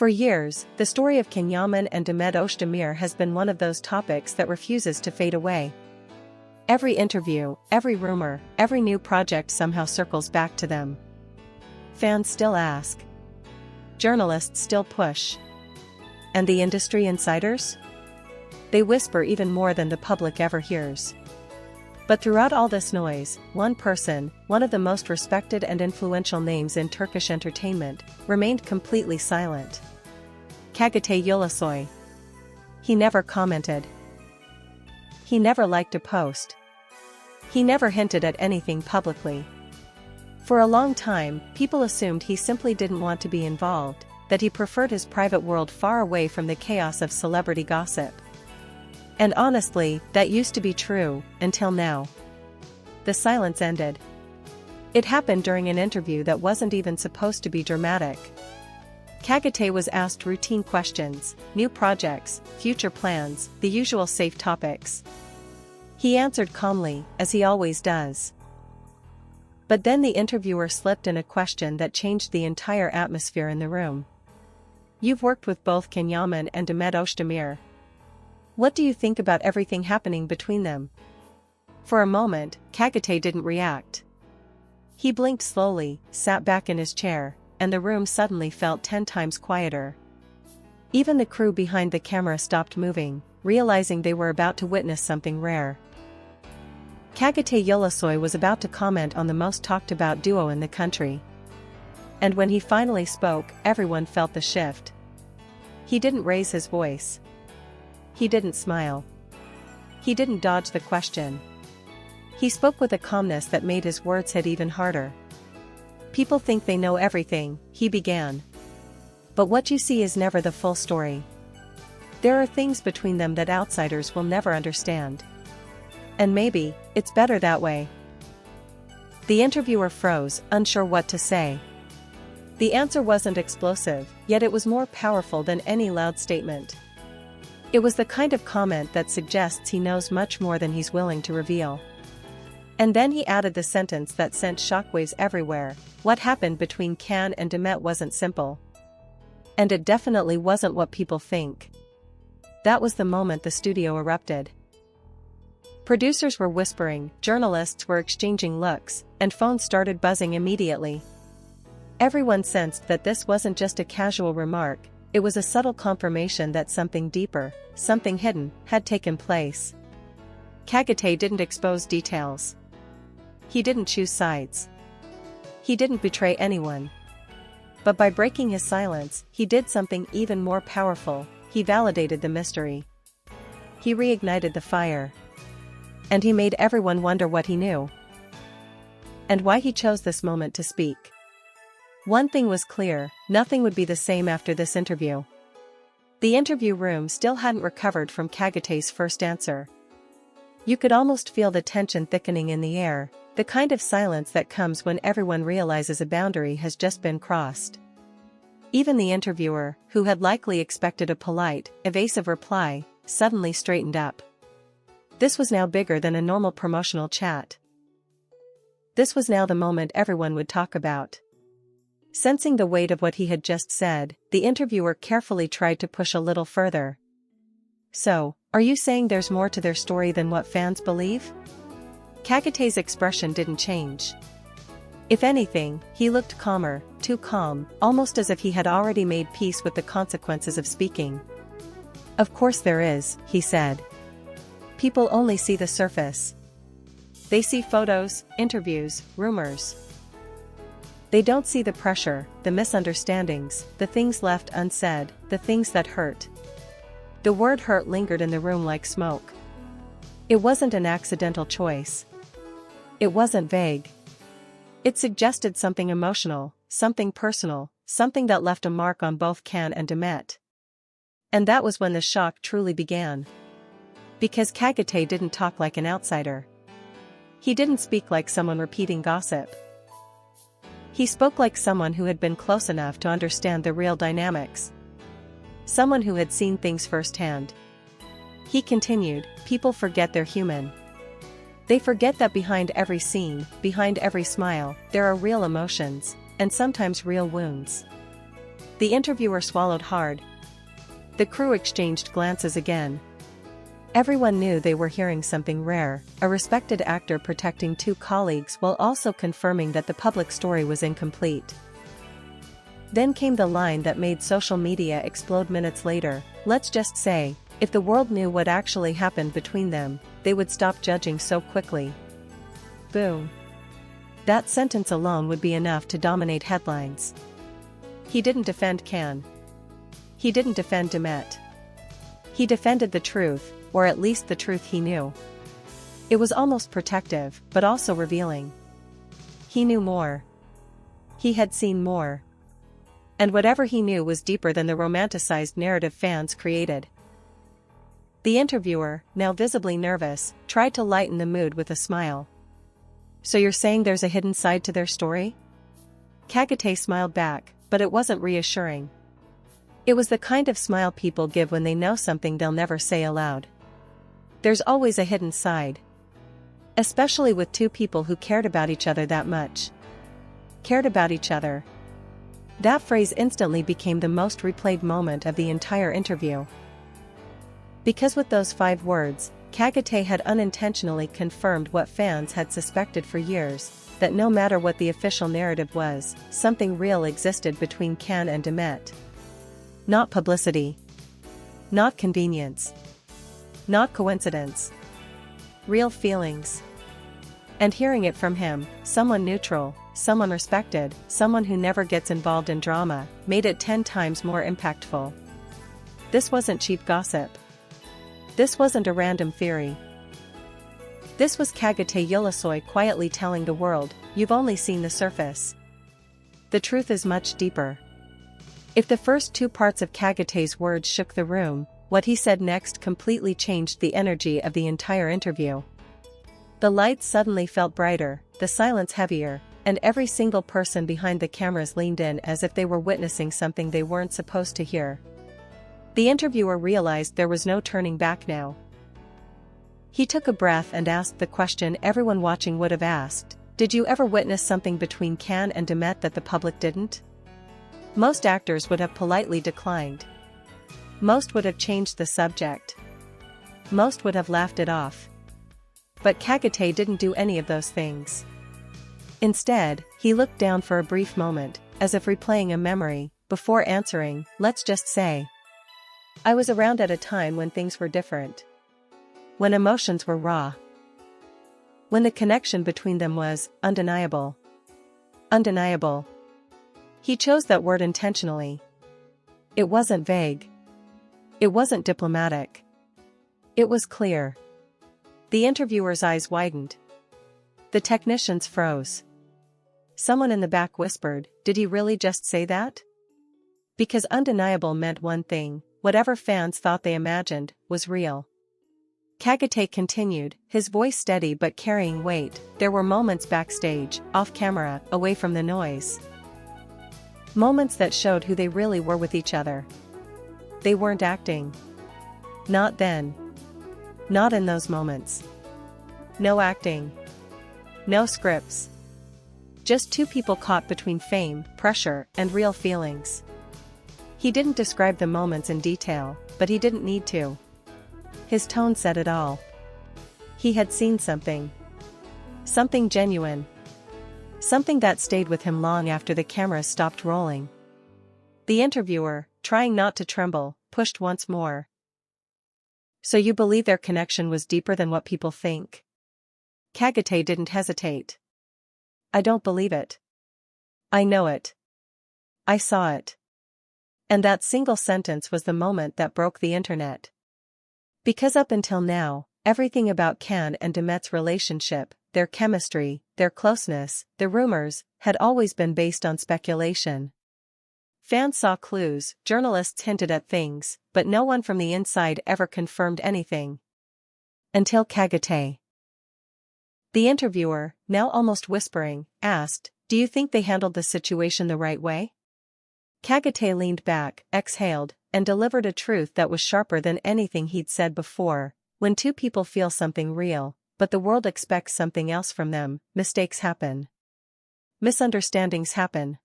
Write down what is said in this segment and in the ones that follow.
For years, the story of Can Yaman and Demet Özdemir has been one of those topics that refuses to fade away. Every interview, every rumor, every new project somehow circles back to them. Fans still ask. Journalists still push. And the industry insiders? They whisper even more than the public ever hears. But throughout all this noise, one person, one of the most respected and influential names in Turkish entertainment, remained completely silent. Çağatay Ulusoy. He never commented. He never liked a post. He never hinted at anything publicly. For a long time, people assumed he simply didn't want to be involved, that he preferred his private world far away from the chaos of celebrity gossip. And honestly, that used to be true, until now. The silence ended. It happened during an interview that wasn't even supposed to be dramatic. Çağatay was asked routine questions, new projects, future plans, the usual safe topics. He answered calmly, as he always does. But then the interviewer slipped in a question that changed the entire atmosphere in the room. "You've worked with both Can Yaman and Demet Özdemir. What do you think about everything happening between them?" For a moment, Çağatay didn't react. He blinked slowly, sat back in his chair, and the room suddenly felt 10 times quieter. Even the crew behind the camera stopped moving, realizing they were about to witness something rare. Çağatay Ulusoy was about to comment on the most talked about duo in the country. And when he finally spoke, everyone felt the shift. He didn't raise his voice. He didn't smile. He didn't dodge the question. He spoke with a calmness that made his words hit even harder. "People think they know everything," he began. "But what you see is never the full story. There are things between them that outsiders will never understand. And maybe, it's better that way." The interviewer froze, unsure what to say. The answer wasn't explosive, yet it was more powerful than any loud statement. It was the kind of comment that suggests he knows much more than he's willing to reveal. And then he added the sentence that sent shockwaves everywhere: "What happened between Can and Demet wasn't simple. And it definitely wasn't what people think." That was the moment the studio erupted. Producers were whispering, journalists were exchanging looks, and phones started buzzing immediately. Everyone sensed that this wasn't just a casual remark, it was a subtle confirmation that something deeper, something hidden, had taken place. Çağatay didn't expose details. He didn't choose sides. He didn't betray anyone. But by breaking his silence, he did something even more powerful: he validated the mystery. He reignited the fire. And he made everyone wonder what he knew. And why he chose this moment to speak. One thing was clear: nothing would be the same after this interview. The interview room still hadn't recovered from Çağatay's first answer. You could almost feel the tension thickening in the air, the kind of silence that comes when everyone realizes a boundary has just been crossed. Even the interviewer, who had likely expected a polite, evasive reply, suddenly straightened up. This was now bigger than a normal promotional chat. This was now the moment everyone would talk about. Sensing the weight of what he had just said, the interviewer carefully tried to push a little further. "So, are you saying there's more to their story than what fans believe?" Çağatay's expression didn't change. If anything, he looked calmer, too calm, almost as if he had already made peace with the consequences of speaking. "Of course there is," he said. "People only see the surface. They see photos, interviews, rumors. They don't see the pressure, the misunderstandings, the things left unsaid, the things that hurt." The word hurt lingered in the room like smoke. It wasn't an accidental choice. It wasn't vague. It suggested something emotional, something personal, something that left a mark on both Can and Demet. And that was when the shock truly began. Because Çağatay didn't talk like an outsider. He didn't speak like someone repeating gossip. He spoke like someone who had been close enough to understand the real dynamics. Someone who had seen things firsthand. He continued, "People forget they're human. They forget that behind every scene, behind every smile, there are real emotions, and sometimes real wounds. The interviewer swallowed hard. The crew exchanged glances again. Everyone knew they were hearing something rare, a respected actor protecting two colleagues while also confirming that the public story was incomplete. Then came the line that made social media explode minutes later: let's just say, if the world knew what actually happened between them, they would stop judging so quickly. Boom. That sentence alone would be enough to dominate headlines. He didn't defend Can. He didn't defend Demet. He defended the truth, or at least the truth he knew. It was almost protective, but also revealing. He knew more. He had seen more. And whatever he knew was deeper than the romanticized narrative fans created. The interviewer, now visibly nervous, tried to lighten the mood with a smile. So you're saying there's a hidden side to their story? Kagate smiled back, but it wasn't reassuring. It was the kind of smile people give when they know something they'll never say aloud. There's always a hidden side. Especially with two people who cared about each other that much. Cared about each other. That phrase instantly became the most replayed moment of the entire interview. Because with those 5 words, Kagate had unintentionally confirmed what fans had suspected for years, that no matter what the official narrative was, something real existed between Can and Demet. Not publicity. Not convenience. Not coincidence. Real feelings. And hearing it from him, someone neutral, someone respected, someone who never gets involved in drama, made it 10 times more impactful. This wasn't cheap gossip. This wasn't a random theory. This was Kagate Ulusoy quietly telling the world, you've only seen the surface. The truth is much deeper. If the first 2 parts of Kagate's words shook the room, what he said next completely changed the energy of the entire interview. The lights suddenly felt brighter, the silence heavier, and every single person behind the cameras leaned in as if they were witnessing something they weren't supposed to hear. The interviewer realized there was no turning back now. He took a breath and asked the question everyone watching would have asked: did you ever witness something between Can and Demet that the public didn't? Most actors would have politely declined. Most would have changed the subject. Most would have laughed it off. But Kagate didn't do any of those things. Instead, he looked down for a brief moment, as if replaying a memory, before answering, let's just say, I was around at a time when things were different. When emotions were raw. When the connection between them was undeniable. Undeniable. He chose that word intentionally. It wasn't vague. It wasn't diplomatic. It was clear. The interviewer's eyes widened. The technicians froze. Someone in the back whispered, did he really just say that? Because undeniable meant one thing, whatever fans thought they imagined, was real. Kagate continued, his voice steady but carrying weight. There were moments backstage, off camera, away from the noise. Moments that showed who they really were with each other. They weren't acting. Not then. Not in those moments. No acting. No scripts. Just 2 people caught between fame, pressure, and real feelings. He didn't describe the moments in detail, but he didn't need to. His tone said it all. He had seen something. Something genuine. Something that stayed with him long after the cameras stopped rolling. The interviewer, trying not to tremble, pushed once more. So you believe their connection was deeper than what people think? Kagate didn't hesitate. I don't believe it. I know it. I saw it. And that single sentence was the moment that broke the internet. Because up until now, everything about Can and Demet's relationship, their chemistry, their closeness, the rumors, had always been based on speculation. Fans saw clues, journalists hinted at things, but no one from the inside ever confirmed anything. Until Kagate. The interviewer, now almost whispering, asked, do you think they handled the situation the right way? Kagate leaned back, exhaled, and delivered a truth that was sharper than anything he'd said before. When 2 people feel something real, but the world expects something else from them, mistakes happen. Misunderstandings happen.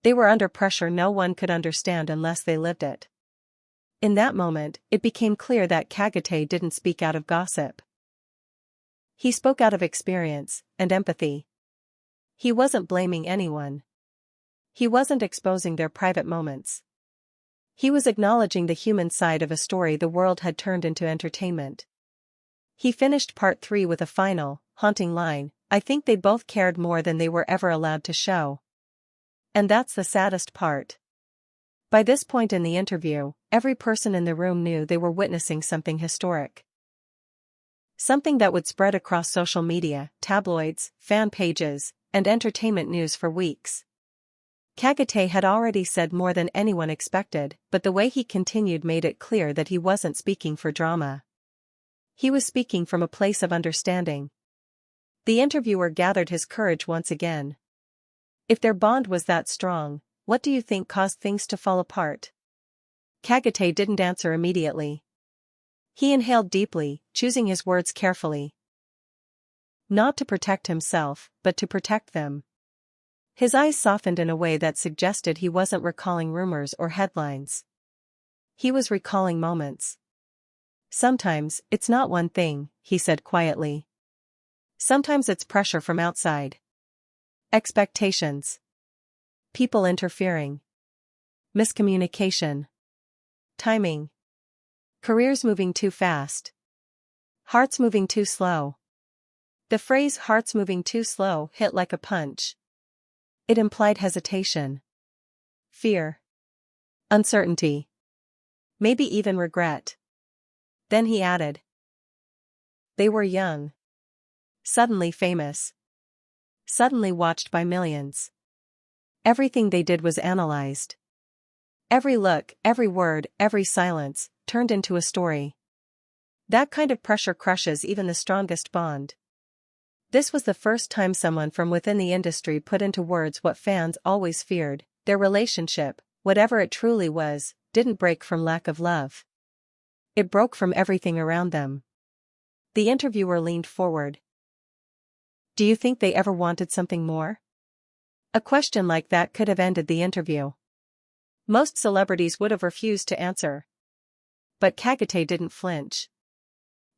They were under pressure no one could understand unless they lived it. In that moment, it became clear that Kagate didn't speak out of gossip. He spoke out of experience and empathy. He wasn't blaming anyone. He wasn't exposing their private moments. He was acknowledging the human side of a story the world had turned into entertainment. He finished part 3 with a final, haunting line, "I think they both cared more than they were ever allowed to show." And that's the saddest part. By this point in the interview, every person in the room knew they were witnessing something historic. Something that would spread across social media, tabloids, fan pages, and entertainment news for weeks. Kagate had already said more than anyone expected, but the way he continued made it clear that he wasn't speaking for drama. He was speaking from a place of understanding. The interviewer gathered his courage once again. If their bond was that strong, what do you think caused things to fall apart? Kagate didn't answer immediately. He inhaled deeply, choosing his words carefully. Not to protect himself, but to protect them. His eyes softened in a way that suggested he wasn't recalling rumors or headlines. He was recalling moments. Sometimes, it's not one thing, he said quietly. Sometimes it's pressure from outside. Expectations. People interfering. Miscommunication. Timing. Careers moving too fast. Hearts moving too slow. The phrase "hearts moving too slow" hit like a punch. It implied hesitation. Fear. Uncertainty. Maybe even regret. Then he added. They were young. Suddenly famous. Suddenly watched by millions. Everything they did was analyzed. Every look, every word, every silence, turned into a story. That kind of pressure crushes even the strongest bond. This was the first time someone from within the industry put into words what fans always feared: their relationship, whatever it truly was, didn't break from lack of love. It broke from everything around them. The interviewer leaned forward. Do you think they ever wanted something more? A question like that could have ended the interview. Most celebrities would have refused to answer. But Kagate didn't flinch.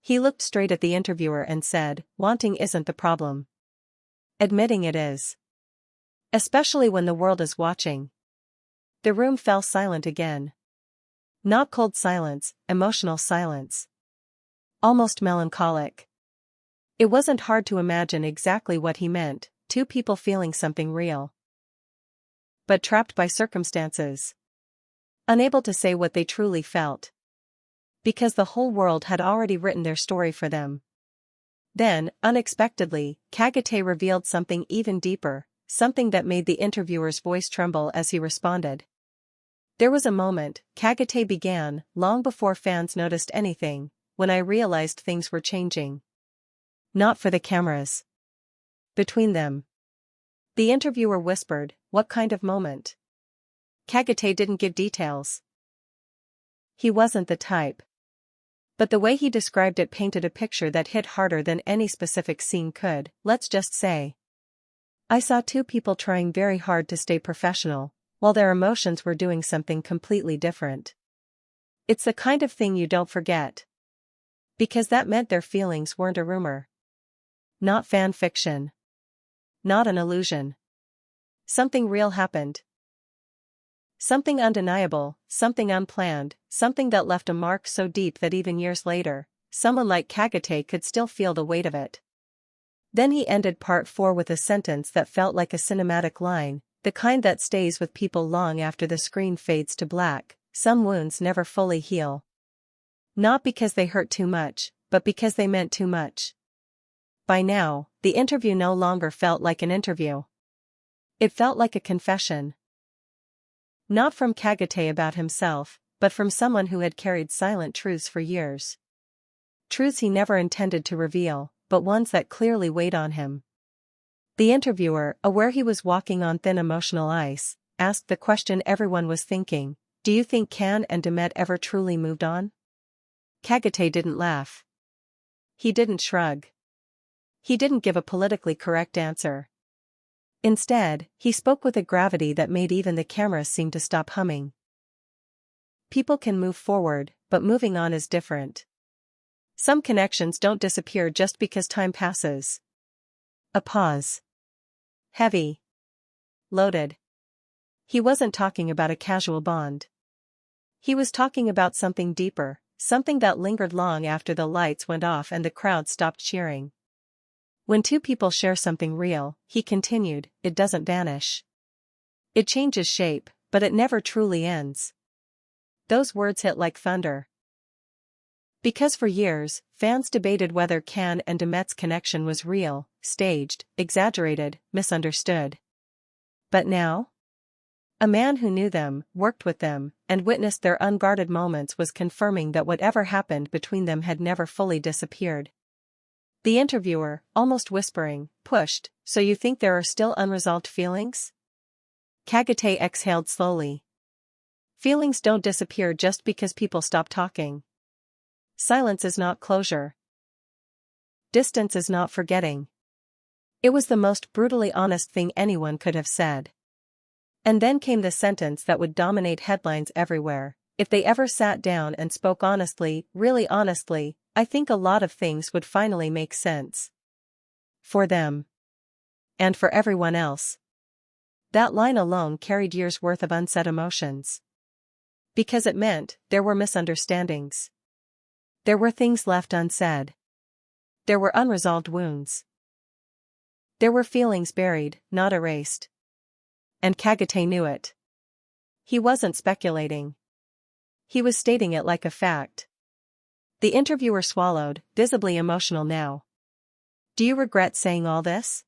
He looked straight at the interviewer and said, "Wanting isn't the problem. Admitting it is. Especially when the world is watching." The room fell silent again. Not cold silence, emotional silence. Almost melancholic. It wasn't hard to imagine exactly what he meant: two people feeling something real. But trapped by circumstances. Unable to say what they truly felt. Because the whole world had already written their story for them. Then, unexpectedly, Kagate revealed something even deeper, something that made the interviewer's voice tremble as he responded. There was a moment, Kagate began, long before fans noticed anything, when I realized things were changing. Not for the cameras. Between them. The interviewer whispered, "What kind of moment?" Kagate didn't give details. He wasn't the type. But the way he described it painted a picture that hit harder than any specific scene could. Let's just say, I saw two people trying very hard to stay professional, while their emotions were doing something completely different. It's the kind of thing you don't forget. Because that meant their feelings weren't a rumor. Not fan fiction. Not an illusion. Something real happened. Something undeniable, something unplanned, something that left a mark so deep that even years later, someone like Kagate could still feel the weight of it. Then he ended part 4 with a sentence that felt like a cinematic line, the kind that stays with people long after the screen fades to black. Some wounds never fully heal. Not because they hurt too much, but because they meant too much. By now, the interview no longer felt like an interview. It felt like a confession. Not from Kagate about himself, but from someone who had carried silent truths for years. Truths he never intended to reveal, but ones that clearly weighed on him. The interviewer, aware he was walking on thin emotional ice, asked the question everyone was thinking: do you think Can and Demet ever truly moved on? Kagate didn't laugh. He didn't shrug. He didn't give a politically correct answer. Instead, he spoke with a gravity that made even the cameras seem to stop humming. People can move forward, but moving on is different. Some connections don't disappear just because time passes. A pause. Heavy. Loaded. He wasn't talking about a casual bond. He was talking about something deeper, something that lingered long after the lights went off and the crowd stopped cheering. When two people share something real, he continued, it doesn't vanish. It changes shape, but it never truly ends. Those words hit like thunder. Because for years, fans debated whether Can and Demet's connection was real, staged, exaggerated, misunderstood. But now? A man who knew them, worked with them, and witnessed their unguarded moments was confirming that whatever happened between them had never fully disappeared. The interviewer, almost whispering, pushed, so you think there are still unresolved feelings? Çağatay exhaled slowly. Feelings don't disappear just because people stop talking. Silence is not closure. Distance is not forgetting. It was the most brutally honest thing anyone could have said. And then came the sentence that would dominate headlines everywhere. If they ever sat down and spoke honestly, really honestly, I think a lot of things would finally make sense. For them. And for everyone else. That line alone carried years' worth of unsaid emotions. Because it meant there were misunderstandings. There were things left unsaid. There were unresolved wounds. There were feelings buried, not erased. And Çağatay knew it. He wasn't speculating. He was stating it like a fact. The interviewer swallowed, visibly emotional now. Do you regret saying all this?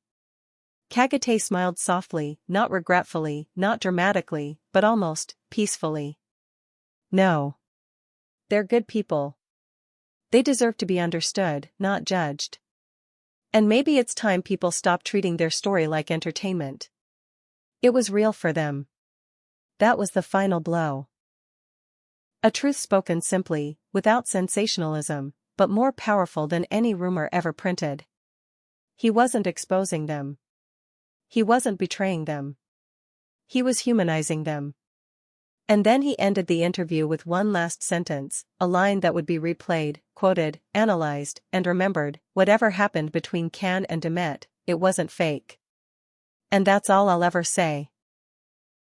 Çağatay smiled softly, not regretfully, not dramatically, but almost peacefully. No. They're good people. They deserve to be understood, not judged. And maybe it's time people stop treating their story like entertainment. It was real for them. That was the final blow. A truth spoken simply, without sensationalism, but more powerful than any rumor ever printed. He wasn't exposing them. He wasn't betraying them. He was humanizing them. And then he ended the interview with one last sentence, a line that would be replayed, quoted, analyzed, and remembered. Whatever happened between Can and Demet, it wasn't fake. And that's all I'll ever say.